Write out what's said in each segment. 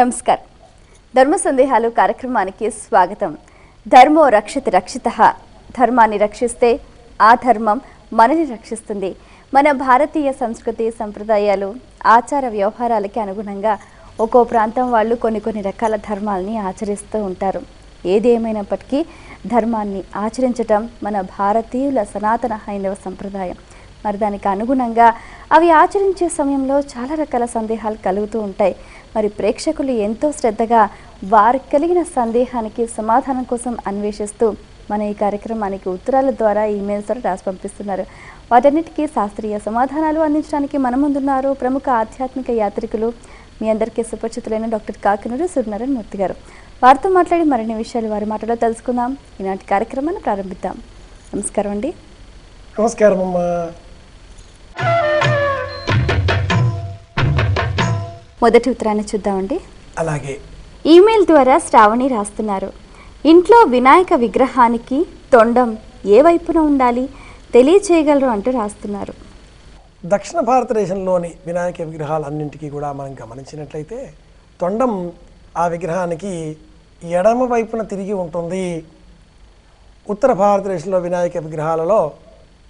నమస్కారం. ధర్మ సందేహాలు కార్యక్రమానికి స్వాగతం. ధర్మో రక్షతి రక్షితః. ధర్మాన్ని రక్షిస్తే ఆ ధర్మం మనని రక్షిస్తుంది. మన భారతీయ సంస్కృతి సంప్రదాయాలు ఆచార వ్యవహారాలకి అనుగుణంగా ఒక్కో ప్రాంతం వాళ్ళు కొన్ని రకాల ధర్మాలని ఆచరిస్తూ ఉంటారు. ఏది ఏమైనప్పటికీ ధర్మాన్ని ఆచరించటం మన భారతీయుల సనాతన హైందవ సంప్రదాయం. మరి దానికి అనుగుణంగా అవి ఆచరించే సమయంలో చాలా రకాల సందేహాలు కలుగుతూ ఉంటాయి. మరి ప్రేక్షకులు ఎంతో శ్రద్ధగా వారికి కలిగిన సందేహానికి సమాధానం కోసం అన్వేషిస్తూ మన ఈ కార్యక్రమానికి ఉత్తరాల ద్వారా ఈమెయిల్స్ ద్వారా రాసి పంపిస్తున్నారు. వాటన్నిటికీ శాస్త్రీయ సమాధానాలు అందించడానికి మన ముందున్నారు ప్రముఖ ఆధ్యాత్మిక యాత్రికులు, మీ అందరికీ సుపరిచితులైన డాక్టర్ కాకినూరు సూర్యనారాయణ మూర్తి గారు. వారితో మాట్లాడి మరిన్ని విషయాలు వారి మాటలో తెలుసుకుందాం. ఈనాటి కార్యక్రమాన్ని ప్రారంభిద్దాం. నమస్కారం అండి. నమస్కారం అమ్మా. మొదటి ఉత్తరాన్ని చూద్దామండి. అలాగే ఈమెయిల్ ద్వారా శ్రావణి రాస్తున్నారు. ఇంట్లో వినాయక విగ్రహానికి తొండం ఏ వైపున ఉండాలి తెలియచేయగలరు అంటూ రాస్తున్నారు. దక్షిణ భారతదేశంలోని వినాయక విగ్రహాలన్నింటికీ కూడా మనం గమనించినట్లయితే తొండం ఆ విగ్రహానికి ఎడమ వైపున తిరిగి ఉంటుంది. ఉత్తర భారతదేశంలో వినాయక విగ్రహాలలో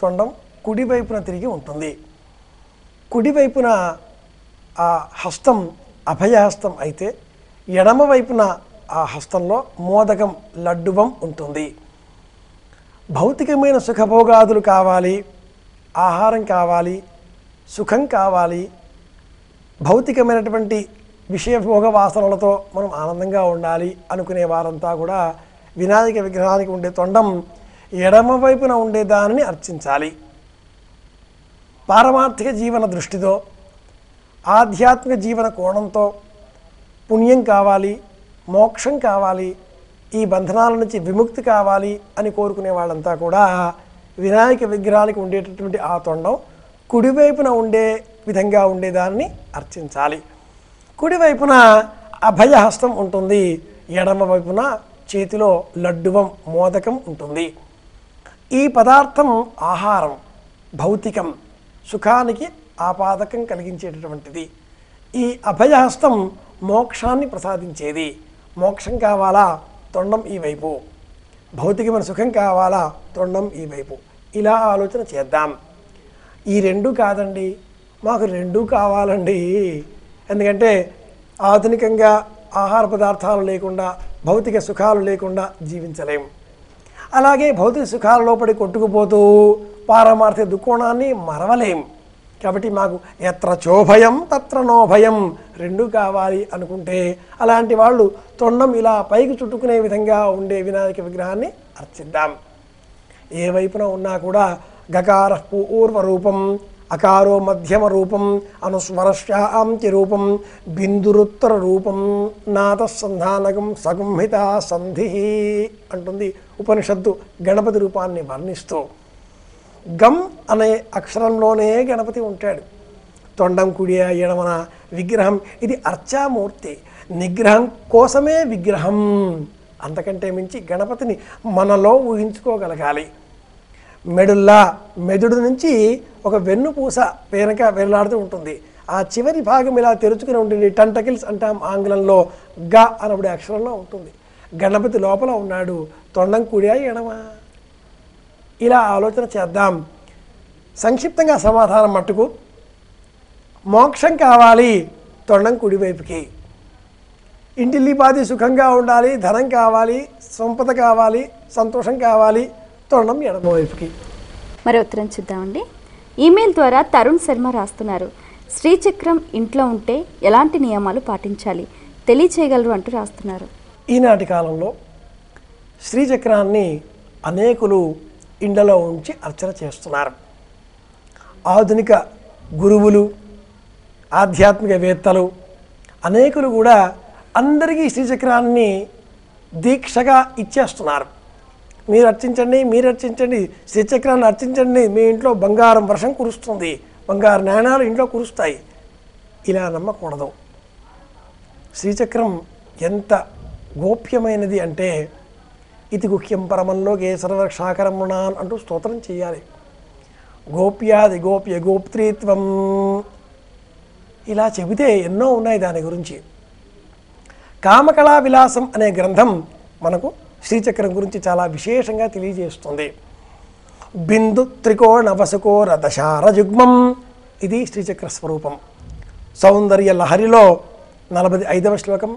తొండం కుడివైపున తిరిగి ఉంటుంది. కుడివైపున ఆ హస్తం అభయహస్తం అయితే ఎడమ వైపున ఆ హస్తంలో మోదకం లడ్డువం ఉంటుంది. భౌతికమైన సుఖభోగాదులు కావాలి, ఆహారం కావాలి, సుఖం కావాలి, భౌతికమైనటువంటి విషయభోగ వాసనలతో మనం ఆనందంగా ఉండాలి అనుకునే వారంతా కూడా వినాయక విగ్రహానికి ఉండే తొండం ఎడమ వైపున ఉండే దానిని అర్చించాలి. పారమార్థిక జీవన దృష్టితో, ఆధ్యాత్మిక జీవన కోణంతో పుణ్యం కావాలి, మోక్షం కావాలి, ఈ బంధనాల నుంచి విముక్తి కావాలి అని కోరుకునే వాళ్ళంతా కూడా వినాయక విగ్రహానికి ఉండేటటువంటి ఆ తొండం కుడివైపున ఉండే విధంగా ఉండేదాన్ని అర్చించాలి. కుడివైపున అభయహస్తం ఉంటుంది, ఎడమ వైపున చేతిలో లడ్డువం మోదకం ఉంటుంది. ఈ పదార్థం ఆహారం, భౌతికం, సుఖానికి ఆపాదకం కలిగించేటటువంటిది. ఈ అభయహస్తం మోక్షాన్ని ప్రసాదించేది. మోక్షం కావాలా తొండం ఈ వైపు, భౌతికమైన సుఖం కావాలా తొండం ఈ వైపు. ఇలా ఆలోచన చేద్దాం. ఈ రెండు కాదండి, మాకు రెండూ కావాలండి. ఎందుకంటే ఆధునికంగా ఆహార పదార్థాలు లేకుండా, భౌతిక సుఖాలు లేకుండా జీవించలేం. అలాగే భౌతిక సుఖాలలో పడి కొట్టుకుపోతూ పారమార్థిక దుఃఖోణాన్ని మరవలేం. కాబట్టి మాకు ఎత్ర చోభయం తత్ర నోభయం, రెండు కావాలి అనుకుంటే అలాంటి వాళ్ళు తొండం ఇలా పైకి చుట్టుకునే విధంగా ఉండే వినాయక విగ్రహాన్ని అర్చిద్దాం. ఏ వైపున ఉన్నా కూడా గకార పూర్వరూపం, అకారో మధ్యమ రూపం, అనుస్వరశ్యాంతి రూపం, బిందురుత్తర రూపం, నాద సంధానకం సగుంహిత సంధి అంటుంది ఉపనిషత్తు గణపతి రూపాన్ని వర్ణిస్తూ. గం అనే అక్షరంలోనే గణపతి ఉంటాడు. తొండం కుడి ఎడమన విగ్రహం. ఇది అర్చామూర్తి, నిగ్రహం కోసమే విగ్రహం. అంతకంటే మించి గణపతిని మనలో ఊహించుకోగలగాలి. మెదుడు నుంచి ఒక వెన్నుపూస వెనక వేలాడుతూ ఉంటుంది. ఆ చివరి భాగం ఇలా తెరుచుకుని ఉంటుంది. టంటకిల్స్ అంటాం ఆంగ్లంలో. గ అనబడే అక్షరంలో ఉంటుంది. గణపతి లోపల ఉన్నాడు. తొండం కుడి ఎడమ. ఇలా ఆలోచన చేద్దాం. సంక్షిప్తంగా సమాధానం మట్టుకు మోక్షం కావాలి తొండం కుడివైపుకి, ఇంటిల్లిపాది సుఖంగా ఉండాలి, ధనం కావాలి, సంపద కావాలి, సంతోషం కావాలి తొండం ఎడమవైపుకి. మరి ఉత్తరం చూద్దామండి. ఈమెయిల్ ద్వారా తరుణ్ శర్మ రాస్తున్నారు. శ్రీచక్రం ఇంట్లో ఉంటే ఎలాంటి నియమాలు పాటించాలి తెలియచేయగలరు అంటూ రాస్తున్నారు. ఈనాటి కాలంలో శ్రీచక్రాన్ని అనేకులు ఇండ్లలో ఉంచి అర్చన చేస్తున్నారు. ఆధునిక గురువులు, ఆధ్యాత్మికవేత్తలు అనేకులు కూడా అందరికీ శ్రీచక్రాన్ని దీక్షగా ఇచ్చేస్తున్నారు. మీరు అర్చించండి, శ్రీచక్రాన్ని అర్చించండి, మీ ఇంట్లో బంగారం వర్షం కురుస్తుంది, బంగారు నాణాలు ఇంట్లో కురుస్తాయి. ఇలా నమ్మకూడదు. శ్రీచక్రం ఎంత గోప్యమైనది అంటే ఇది గుహ్యం పరమంలోకే సర్వరక్షాకరముణాన్ అంటూ స్తోత్రం చేయాలి. గోప్యాది గోప్య గోప్త్రీత్వం ఇలా చెబితే ఎన్నో ఉన్నాయి దాని గురించి. కామకళా విలాసం అనే గ్రంథం మనకు శ్రీచక్రం గురించి చాలా విశేషంగా తెలియజేస్తుంది. బిందు త్రికోణ వసుకోర దశారజుగ్మం, ఇది శ్రీచక్ర స్వరూపం. సౌందర్య లహరిలో 45వ శ్లోకం,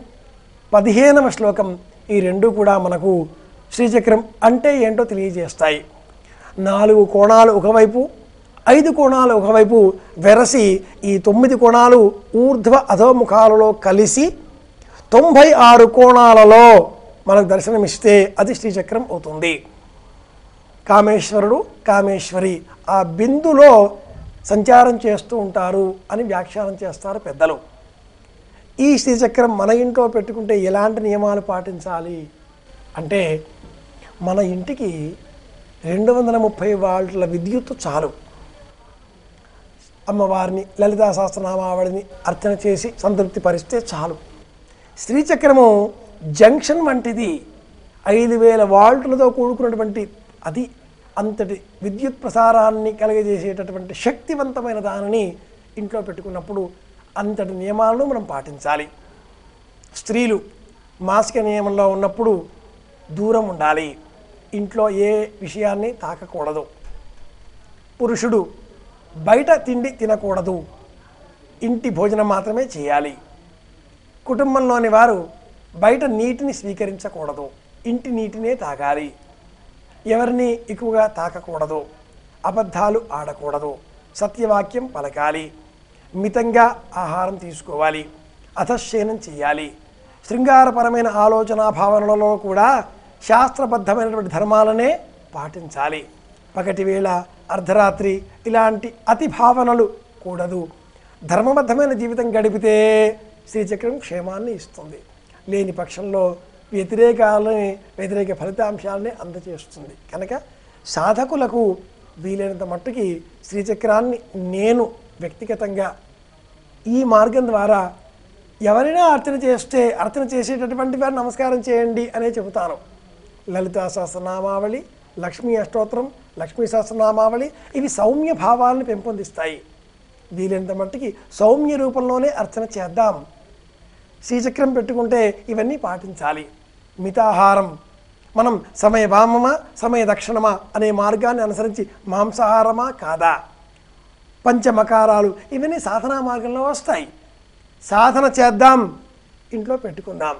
15వ శ్లోకం, ఈ రెండు కూడా మనకు శ్రీచక్రం అంటే ఏంటో తెలియజేస్తాయి. 4 కోణాలు ఒకవైపు, 5 కోణాలు ఒకవైపు వెరసి ఈ 9 కోణాలు ఊర్ధ్వ అధోముఖాలలో కలిసి 96 కోణాలలో మనకు దర్శనమిస్తే అది శ్రీచక్రం అవుతుంది. కామేశ్వరుడు, కామేశ్వరి ఆ బిందులో సంచారం చేస్తూ ఉంటారు అని వ్యాఖ్యానం చేస్తారు పెద్దలు. ఈ శ్రీచక్రం మన ఇంట్లో పెట్టుకుంటే ఎలాంటి నియమాలు పాటించాలి అంటే, మన ఇంటికి 230 వాల్ట్ల విద్యుత్ చాలు. అమ్మవారిని లలితా సహస్రనామావళిని అర్చన చేసి సంతృప్తి పరిస్తే చాలు. శ్రీచక్రము జంక్షన్ వంటిది, 5000 వాల్ట్లతో కూడుకున్నటువంటి అది అంతటి విద్యుత్ ప్రసారాన్ని కలిగజేసేటటువంటి శక్తివంతమైన దానిని ఇంట్లో పెట్టుకున్నప్పుడు అంతటి నియమాలను మనం పాటించాలి. స్త్రీలు మాసిక నియమంలో ఉన్నప్పుడు దూరం ఉండాలి, ఇంట్లో ఏ విషయాన్ని తాకకూడదు. పురుషుడు బయట తిండి తినకూడదు, ఇంటి భోజనం మాత్రమే చేయాలి. కుటుంబంలోని వారు బయట నీటిని స్వీకరించకూడదు, ఇంటి నీటినే తాగాలి. ఎవరిని ఎక్కువగా తాకకూడదు, అబద్ధాలు ఆడకూడదు, సత్యవాక్యం పలకాలి, మితంగా ఆహారం తీసుకోవాలి, అధశయనం చేయాలి. శృంగారపరమైన ఆలోచన భావనలలో కూడా శాస్త్రబద్ధమైనటువంటి ధర్మాలనే పాటించాలి. పగటివేళ, అర్ధరాత్రి ఇలాంటి అతి భావనలు కూడదు. ధర్మబద్ధమైన జీవితం గడిపితే శ్రీచక్రం క్షేమాన్ని ఇస్తుంది. లేని పక్షంలో వ్యతిరేక ఫలితాంశాలని అందజేస్తుంది. కనుక సాధకులకు వీలైనంత మట్టుకి శ్రీచక్రాన్ని నేను వ్యక్తిగతంగా ఈ మార్గం ద్వారా ఎవరైనా అర్చన చేసేటటువంటి వారు నమస్కారం చేయండి అనే చెబుతాను. లలితా సహస్రనామావళి, లక్ష్మీ అష్టోత్తరం, లక్ష్మీ సహస్రనామావళి ఇవి సౌమ్య భావాలను పెంపొందిస్తాయి. వీలైనంత మట్టుకి సౌమ్య రూపంలోనే అర్చన చేద్దాం. శ్రీచక్రం పెట్టుకుంటే ఇవన్నీ పాటించాలి. మితాహారం, మనం సమయ వామమా సమయ దక్షిణమా అనే మార్గాన్ని అనుసరించి మాంసాహారమా కాదా, పంచమకారాలు ఇవన్నీ సాధనా మార్గంలో వస్తాయి. సాధన చేద్దాం, ఇంట్లో పెట్టుకుందాం.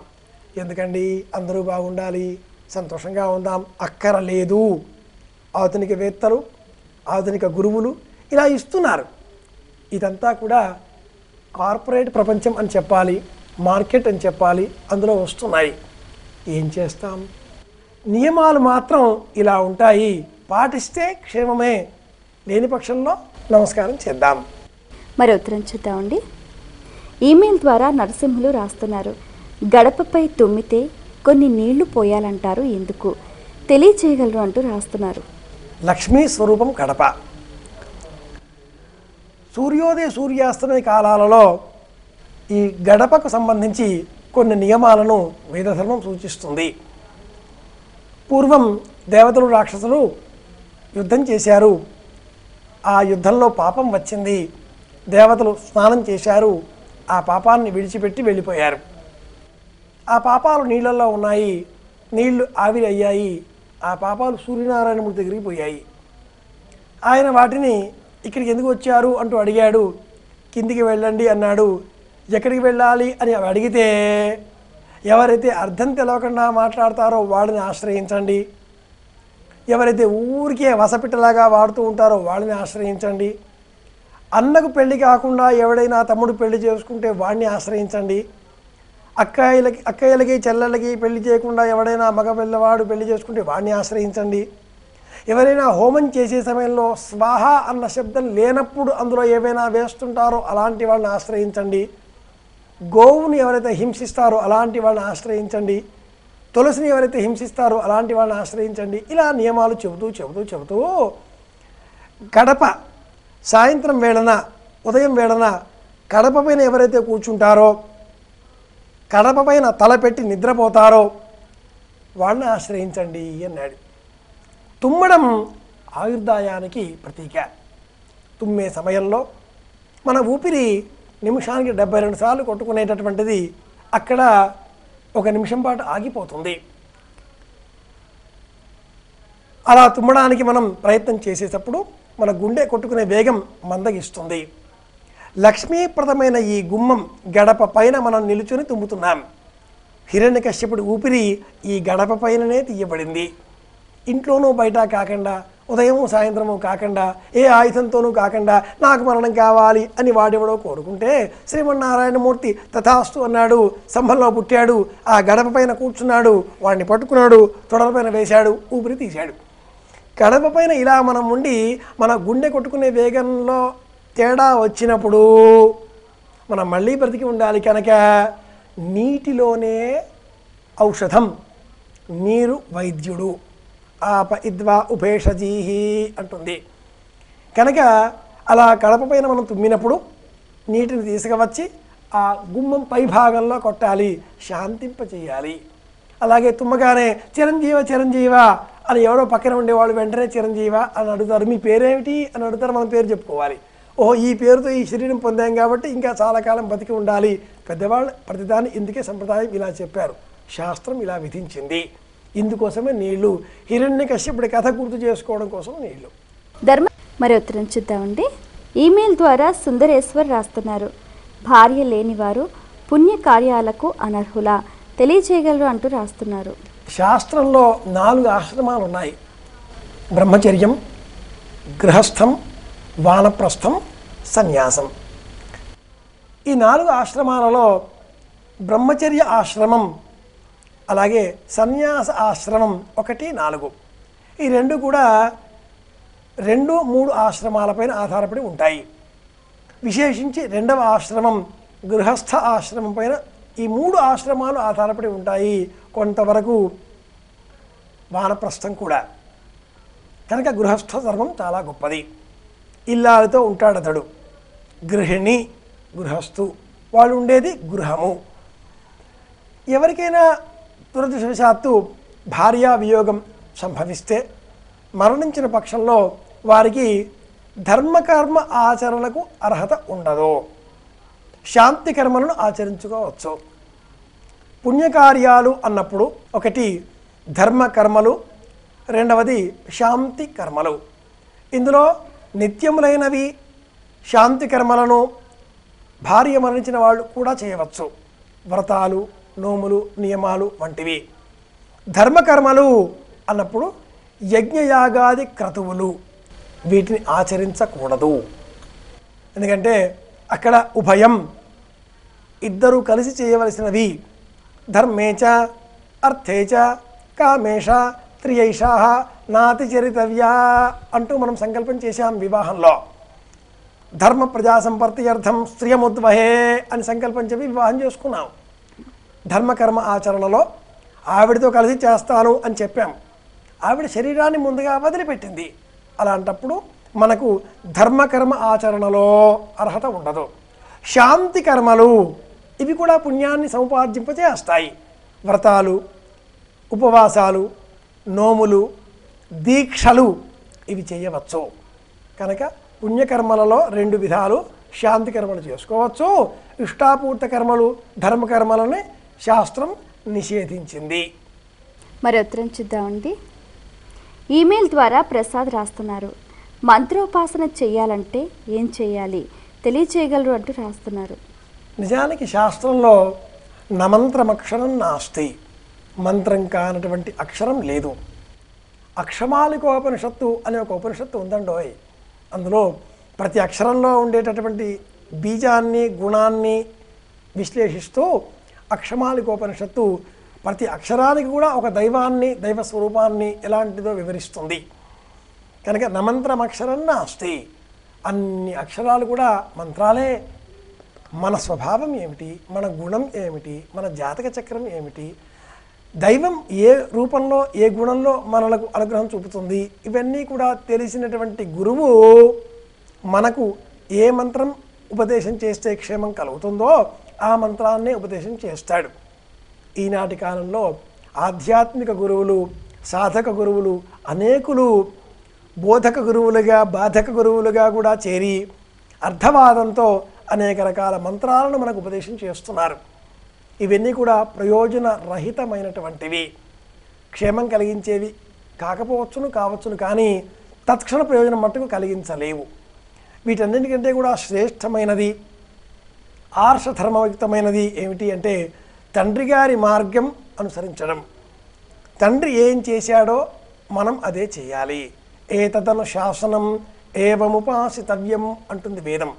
ఎందుకండి అందరూ బాగుండాలి, సంతోషంగా ఉందాం అక్కరలేదు. ఆధునికవేత్తలు, ఆధునిక గురువులు ఇలా ఇస్తున్నారు. ఇదంతా కూడా కార్పొరేట్ ప్రపంచం అని చెప్పాలి, మార్కెట్ అని చెప్పాలి, అందులో వస్తున్నాయి. ఏం చేస్తాం? నియమాలు మాత్రం ఇలా ఉంటాయి, పాటిస్తే క్షేమమే, లేని పక్షంలో నమస్కారం చేద్దాం. మరి ఉత్తరం చూద్దామండి. ఈమెయిల్ ద్వారా నరసింహులు రాస్తున్నారు. గడపపై తుమ్మితే కొన్ని నీళ్లు పోయాలంటారు, ఎందుకు తెలియచేయగలరు అంటూ రాస్తున్నారు. లక్ష్మీ స్వరూపం కడప. సూర్యోదయ సూర్యాస్తమయ కాలాలలో ఈ గడపకు సంబంధించి కొన్ని నియమాలను వేదధర్మం సూచిస్తుంది. పూర్వం దేవతలు, రాక్షసులు యుద్ధం చేశారు. ఆ యుద్ధంలో పాపం వచ్చింది. దేవతలు స్నానం చేశారు, ఆ పాపాన్ని విడిచిపెట్టి వెళ్ళిపోయారు. ఆ పాపాలు నీళ్ళల్లో ఉన్నాయి, నీళ్లు ఆవిరి అయ్యాయి. ఆ పాపాలు సూర్యనారాయణమూర్తి దగ్గరికి పోయాయి. ఆయన వాటిని ఇక్కడికి ఎందుకు వచ్చారు అంటూ అడిగాడు. కిందికి వెళ్ళండి అన్నాడు. ఎక్కడికి వెళ్ళాలి అని అడిగితే, ఎవరైతే అర్థం తెలవకుండా మాట్లాడతారో వాళ్ళని ఆశ్రయించండి, ఎవరైతే ఊరికే వసపిట్టలాగా వాడుతూ ఉంటారో వాళ్ళని ఆశ్రయించండి, అన్నకు కాకుండా ఎవడైనా తమ్ముడు పెళ్లి చేసుకుంటే వాడిని ఆశ్రయించండి, అక్కయ్యలకి చెల్లెళ్ళకి పెళ్లి చేయకుండా ఎవడైనా మగ పిల్లవాడు పెళ్లి చేసుకుంటే వాడిని ఆశ్రయించండి, ఎవరైనా హోమం చేసే సమయంలో స్వాహ అన్న శబ్దం లేనప్పుడు అందులో ఏవైనా వేస్తుంటారో అలాంటి వాళ్ళని ఆశ్రయించండి, గోవుని ఎవరైతే హింసిస్తారో అలాంటి వాళ్ళని ఆశ్రయించండి, తులసిని ఎవరైతే హింసిస్తారో అలాంటి వాళ్ళని ఆశ్రయించండి. ఇలా నియమాలు చెబుతూ గడప సాయంత్రం వేళన, ఉదయం వేళన కడప పైన ఎవరైతే కూర్చుంటారో, కడప పైన తలపెట్టి నిద్రపోతారో వాళ్ళని ఆశ్రయించండి అన్నాడు. తుమ్మడం ఆయుర్దాయానికి ప్రతీక. తుమ్మే సమయంలో మన ఊపిరి నిమిషానికి 72 సార్లు కొట్టుకునేటటువంటిది అక్కడ 1 నిమిషం పాటు ఆగిపోతుంది. అలా తుమ్మడానికి మనం ప్రయత్నం చేసేటప్పుడు మన గుండె కొట్టుకునే వేగం మందగిస్తుంది. లక్ష్మీప్రదమైన ఈ గుమ్మం గడప పైన మనం నిలుచుని తుమ్ముతున్నాం. హిరణ్యకశ్యపుడి ఊపిరి ఈ గడప పైననే తీయబడింది. ఇంట్లోనూ బయట కాకుండా, ఉదయం సాయంత్రము కాకుండా, ఏ ఆయుధంతోనూ కాకుండా నాకు మరణం కావాలి అని వాడెవడో కోరుకుంటే శ్రీమన్నారాయణమూర్తి తథాస్తు అన్నాడు. స్తంభంలో పుట్టాడు, ఆ గడప పైన కూర్చున్నాడు, వాడిని పట్టుకున్నాడు, తొడలపైన వేశాడు, ఊపిరి తీశాడు. గడప పైన ఇలా మనం ఉండి మన గుండె కొట్టుకునే వేగంలో తేడా వచ్చినప్పుడు మనం మళ్ళీ బ్రతికి ఉండాలి. కనుక నీటిలోనే ఔషధం, నీరు వైద్యుడు, ఆప ఇద్వా ఉపేషజీహి అంటుంది. కనుక అలా కడప పైన మనం తుమ్మినప్పుడు నీటిని తీసుకువచ్చి ఆ గుమ్మం పై భాగంలో కొట్టాలి, శాంతింపచేయాలి. అలాగే తుమ్మగానే చిరంజీవ చిరంజీవ అని ఎవరో పక్కన ఉండేవాళ్ళు వెంటనే చిరంజీవ అని అడుగుతారు. మీ పేరేమిటి అని అడుగుతారు. మన పేరు చెప్పుకోవాలి. ఓహో, ఈ పేరుతో ఈ శరీరం పొందాం కాబట్టి ఇంకా చాలా కాలం బతికి ఉండాలి. పెద్దవాళ్ళు ప్రతిదాన్ని ఇందుకే సంప్రదాయం ఇలా చెప్పారు, శాస్త్రం ఇలా విధించింది. ఇందుకోసమే నీళ్లు. హిరణ్యకశ్యపుడి కథ గుర్తు చేసుకోవడం కోసం నీళ్లు. ధర్మ మరి ఉత్తరం చూద్దామండి. ఈమెయిల్ ద్వారా సుందరేశ్వర్ రాస్తున్నారు. భార్య లేనివారు పుణ్యకార్యాలకు అనర్హులా, తెలియచేయగలరు అంటూ రాస్తున్నారు. శాస్త్రంలో 4 ఆశ్రమాలు ఉన్నాయి. బ్రహ్మచర్యం, గృహస్థం, వానప్రస్థం, సన్యాసం. ఈ 4 ఆశ్రమాలలో బ్రహ్మచర్య ఆశ్రమం అలాగే సన్యాస ఆశ్రమం 1, 4 ఈ 2 కూడా 2, 3 ఆశ్రమాలపైన ఆధారపడి ఉంటాయి. విశేషించి 2వ ఆశ్రమం గృహస్థ ఆశ్రమం పైన ఈ 3 ఆశ్రమాలు ఆధారపడి ఉంటాయి. కొంతవరకు వానప్రస్థం కూడా. కనుక గృహస్థ ధర్మం చాలా గొప్పది. ఇల్లాలతో ఉంటాడు అతడు. గృహిణి, గృహస్థు, వాళ్ళు ఉండేది గృహము. ఎవరికైనా దురదృష్టవశాత్తు భార్యా వియోగం సంభవిస్తే మరణించిన పక్షంలో వారికి ధర్మకర్మ ఆచరణకు అర్హత ఉండదు. శాంతి కర్మలను ఆచరించుకోవచ్చు. పుణ్యకార్యాలు అన్నప్పుడు 1 ధర్మకర్మలు, 2వది శాంతి కర్మలు. ఇందులో నిత్యములైనవి శాంతి కర్మలను భార్య మరణించిన వాళ్ళు కూడా చేయవచ్చు. వ్రతాలు, నోములు, నియమాలు వంటివి. ధర్మకర్మలు అన్నప్పుడు యజ్ఞయాగాది క్రతువులు, వీటిని ఆచరించకూడదు. ఎందుకంటే అక్కడ ఉభయం, ఇద్దరు కలిసి చేయవలసినవి. ధర్మేచ అర్థేచ కామేష త్రియైషా నాతిచరితవ్యా అంటూ మనం సంకల్పం చేశాం వివాహంలో. ధర్మ ప్రజా సంపర్త్యర్థం స్త్రియముద్వహే అని సంకల్పం చెప్పి వివాహం చేసుకున్నాం. ధర్మకర్మ ఆచరణలో ఆవిడతో కలిసి చేస్తాను అని చెప్పాం. ఆవిడ శరీరాన్ని ముందుగా వదిలిపెట్టింది. అలాంటప్పుడు మనకు ధర్మకర్మ ఆచరణలో అర్హత ఉండదు. శాంతి కర్మలు ఇవి కూడా పుణ్యాన్ని సముపార్జింపచేస్తాయి. వ్రతాలు, ఉపవాసాలు, నోములు, దీక్షలు ఇవి చేయవచ్చు. కనుక పుణ్యకర్మలలో 2 విధాలు. శాంతి కర్మలు చేసుకోవచ్చు. ఇష్టాపూర్త కర్మలు, ధర్మకర్మలని శాస్త్రం నిషేధించింది. మరి ఉత్తరం చూద్దామండి. ఈమెయిల్ ద్వారా ప్రసాద్ రాస్తున్నారు. మంత్రోపాసన చేయాలంటే ఏం చేయాలి, తెలియచేయగలరు అంటూ రాస్తున్నారు. నిజానికి శాస్త్రంలో నమంత్రమక్షరం నాస్తి, మంత్రం కానటువంటి అక్షరం లేదు. అక్షమాలికోపనిషత్తు అనే ఒక ఉపనిషత్తు ఉందండోయ్. అందులో ప్రతి అక్షరంలో ఉండేటటువంటి బీజాన్ని, గుణాన్ని విశ్లేషిస్తూ అక్షమాలికోపనిషత్తు ప్రతి అక్షరానికి కూడా ఒక దైవాన్ని, దైవ స్వరూపాన్ని ఎలాంటిదో వివరిస్తుంది. కనుక నమంత్రమక్షరం నాస్తి, అన్ని అక్షరాలు కూడా మంత్రాలే. మన స్వభావం ఏమిటి, మన గుణం ఏమిటి, మన జాతక చక్రం ఏమిటి, దైవం ఏ రూపంలో ఏ గుణంలో మనలకు అనుగ్రహం చూపుతుంది, ఇవన్నీ కూడా తెలిసినటువంటి గురువు మనకు ఏ మంత్రం ఉపదేశం చేస్తే క్షేమం కలుగుతుందో ఆ మంత్రాన్నే ఉపదేశం చేస్తాడు. ఈనాటి కాలంలో ఆధ్యాత్మిక గురువులు, సాధక గురువులు అనేకులు బోధక గురువులుగా, బాధక గురువులుగా కూడా చేరి అర్థవాదంతో అనేక రకాల మంత్రాలను మనకు ఉపదేశం చేస్తున్నారు. ఇవన్నీ కూడా ప్రయోజన రహితమైనటువంటివి, క్షేమం కలిగించేవి కావచ్చును కానీ తత్క్షణ ప్రయోజనం మట్టుకు కలిగించలేవు. వీటన్నింటికంటే కూడా శ్రేష్టమైనది ఆర్షధర్మయుక్తమైనది ఏమిటి అంటే తండ్రి గారి మార్గం అనుసరించడం. తండ్రి ఏం చేశాడో మనం అదే చేయాలి. ఏతదను శాసనం ఏవముపాసితవ్యం అంటుంది వేదం.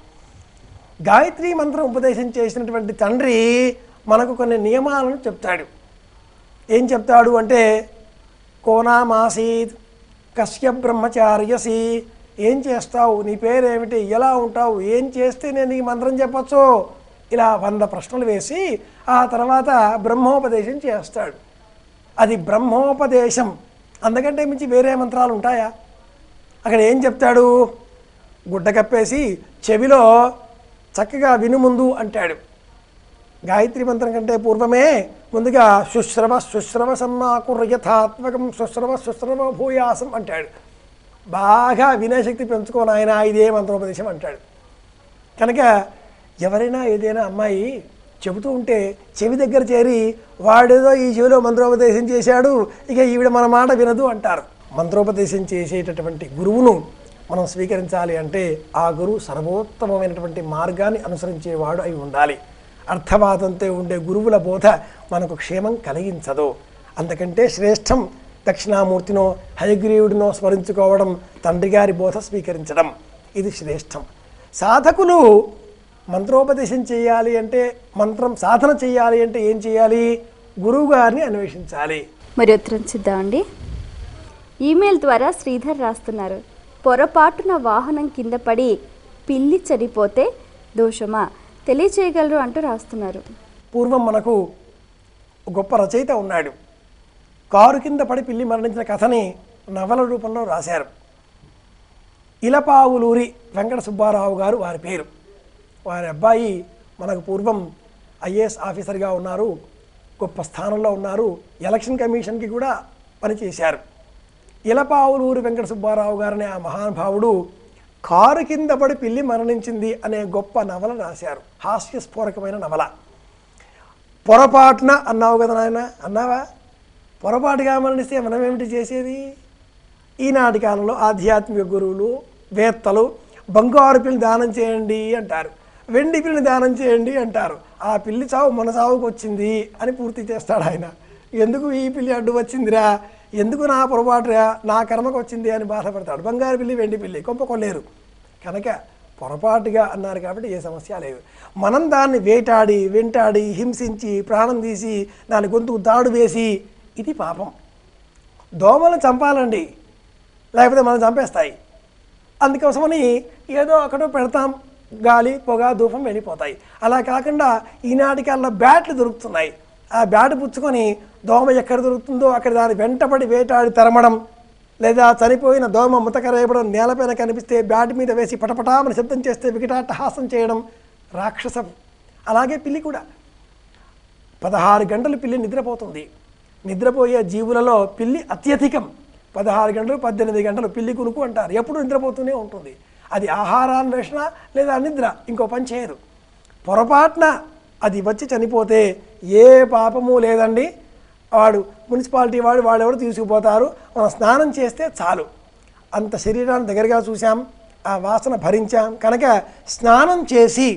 గాయత్రీ మంత్రం ఉపదేశం చేసినటువంటి తండ్రి మనకు కొన్ని నియమాలను చెప్తాడు. ఏం చెప్తాడు అంటే కోనామాసీత్ కశ్య బ్రహ్మచార్యసి, ఏం చేస్తావు, నీ పేరేమిటి, ఎలా ఉంటావు, ఏం చేస్తే నేను ఈ మంత్రం చెప్పచ్చు, ఇలా 100 ప్రశ్నలు వేసి ఆ తర్వాత బ్రహ్మోపదేశం చేస్తాడు. అది బ్రహ్మోపదేశం, అందుకంటే మించి వేరే మంత్రాలు ఉంటాయా? అక్కడ ఏం చెప్తాడు, గుడ్డ కప్పేసి చెవిలో చక్కగా విను ముందు అంటాడు. గాయత్రి మంత్రం కంటే పూర్వమే ముందుగా శుశ్రవ సన్నాకుర్ యథాత్మకం శుశ్రవ భూయాసం అంటాడు. బాగా వినయశక్తి పెంచుకోని ఆయన ఇదే మంత్రోపదేశం అంటాడు. కనుక ఎవరైనా ఏదైనా అమ్మాయి చెబుతూ ఉంటే చెవి దగ్గర చేరి వాడేదో ఈ చెవిలో మంత్రోపదేశం చేశాడు, ఇక ఈవిడ మన మాట వినదు అంటారు. మంత్రోపదేశం చేసేటటువంటి గురువును మనం స్వీకరించాలి అంటే ఆ గురువు సర్వోత్తమమైనటువంటి మార్గాన్ని అనుసరించేవాడు అయి ఉండాలి. అర్థవాదంతో ఉండే గురువుల బోధ మనకు క్షేమం కలిగించదు. అంతకంటే శ్రేష్టం దక్షిణామూర్తినో హయగ్రీవుడినో స్మరించుకోవడం, తండ్రి గారి బోధ స్వీకరించడం, ఇది శ్రేష్టం. సాధకులు మంత్రోపదేశం చేయాలి అంటే, మంత్రం సాధన చేయాలి అంటే ఏం చేయాలి? గురువు గారిని అన్వేషించాలి. మరి ఉత్తరం చూద్దామండి. ఈమెయిల్ ద్వారా శ్రీధర్ రాస్తున్నారు, పొరపాటున వాహనం కింద పడి పిల్లి చనిపోతే దోషమా, తెలియచేయగలరు అంటూ రాస్తున్నారు. పూర్వం మనకు గొప్ప రచయిత ఉన్నాడు. కారు కింద పడి పిల్లి మరణించిన కథని నవల రూపంలో రాశారు. ఇలపావులూరి వెంకట సుబ్బారావు గారు వారి పేరు. వారి అబ్బాయి మనకు పూర్వం ఐఏఎస్ ఆఫీసర్గా ఉన్నారు, గొప్ప స్థానంలో ఉన్నారు, ఎలక్షన్ కమిషన్కి కూడా పనిచేశారు. ఇలపావులూరి వెంకట సుబ్బారావు గారనే ఆ మహానుభావుడు కారు కింద పడి పిల్లి మరణించింది అనే గొప్ప నవల రాశారు. హాస్యస్ఫోరకమైన నవల. పొరపాటున అన్నావు కదా నాయన, అన్నావా? పొరపాటుగా మరణిస్తే మనం ఏమిటి చేసేది? ఈనాటి కాలంలో ఆధ్యాత్మిక గురువులు వేత్తలు బంగారు పిల్లిని దానం చేయండి అంటారు, వెండి పిల్లిని దానం చేయండి అంటారు. ఆ పిల్లి చావు మన చావుకు వచ్చింది అని పూర్తి చేస్తాడు ఆయన. ఎందుకు ఈ పిల్లి అడ్డు వచ్చిందిరా, ఎందుకు నా పొరపాటురా, నా కర్మకు వచ్చింది అని బాధపడతాడు. బంగారు పిల్లి వెండి పిల్లి కొంప కొల్లేరు. కనుక పొరపాటుగా అన్నారు కాబట్టి ఏ సమస్య లేదు. మనం దాన్ని వేటాడి వెంటాడి హింసించి ప్రాణం తీసి దాని గొంతుకు దాడు వేసి, ఇది పాపం. దోమలను చంపాలండి, లేకపోతే మనం చంపేస్తాయి. అందుకోసమని ఏదో అక్కడో పెడతాం, గాలి పొగ ధూపం వెళ్ళిపోతాయి. అలా కాకుండా ఈనాటికల్లా బ్యాట్లు దొరుకుతున్నాయి. ఆ బ్యాట్ పుచ్చుకొని దోమ ఎక్కడ దొరుకుతుందో అక్కడ దాని వెంటబడి వేటాడి తరమడం, లేదా చనిపోయిన దోమ ముతకరేయడం, నేలపైన కనిపిస్తే బ్యాట్ మీద వేసి పటపటామని శబ్దం చేస్తే వికటాట్టహాసం చేయడం రాక్షసం. అలాగే పిల్లి కూడా 16 గంటలు పిల్లి నిద్రపోతుంది. నిద్రపోయే జీవులలో పిల్లి అత్యధికం. 16 గంటలు 18 గంటలు పిల్లి కునుకు అంటారు. ఎప్పుడు నిద్రపోతూనే ఉంటుంది. అది ఆహారాన్వేషణ లేదా నిద్ర, ఇంకో పని చేయదు. పొరపాటున అది వచ్చి చనిపోతే ఏ పాపము లేదండి. వాడు మున్సిపాలిటీ వాడెవరు తీసుకుపోతారు, మనం స్నానం చేస్తే చాలు. అంత శరీరాన్ని దగ్గరగా చూసాం, ఆ వాసన భరించాం. కనుక స్నానం చేసి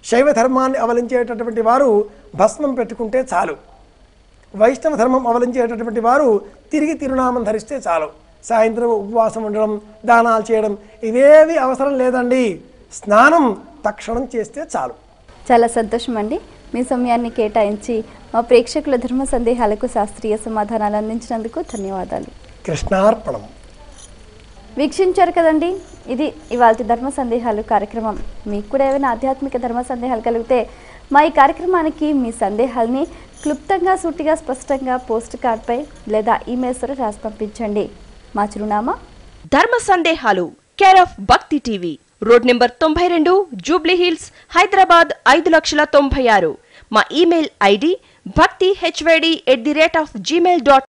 శైవ ధర్మాన్ని అవలంబించేటటువంటి వారు భస్మం పెట్టుకుంటే చాలు. వైష్ణవ ధర్మం అవలంబించేటటువంటి వారు తిరిగి తిరునామం ధరిస్తే చాలు. సాయంత్రం ఉపవాసం ఉండడం, దానాలు చేయడం ఇవేవి అవసరం లేదండి. స్నానం తక్షణం చేస్తే చాలు. చాలా సంతోషం అండి, మీ సమయాన్ని కేటాయించి మా ప్రేక్షకుల ధర్మ సందేహాలకు శాస్త్రీయ సమాధానాలు అందించినందుకు ధన్యవాదాలు. కృష్ణార్పణం. వీక్షించారు కదండి, ఇది ఇవాళ ధర్మ సందేహాలు కార్యక్రమం. మీకు కూడా ఏమైనా ఆధ్యాత్మిక ధర్మ సందేహాలు కలిగితే మా ఈ కార్యక్రమానికి మీ సందేహాల్ని క్లుప్తంగా సూటిగా స్పష్టంగా పోస్ట్ కార్డ్పై లేదా ఈమెయిల్స్ ద్వారా రాసి పంపించండి. మా చిరునామా ధర్మ సందేహాలు, కేర్ ఆఫ్ భక్తి TV, road number 92, Jubilee hills, Hyderabad 5,96,000. మా ఈమెయిల్ ఐడి bhaktihyd@gmail.com.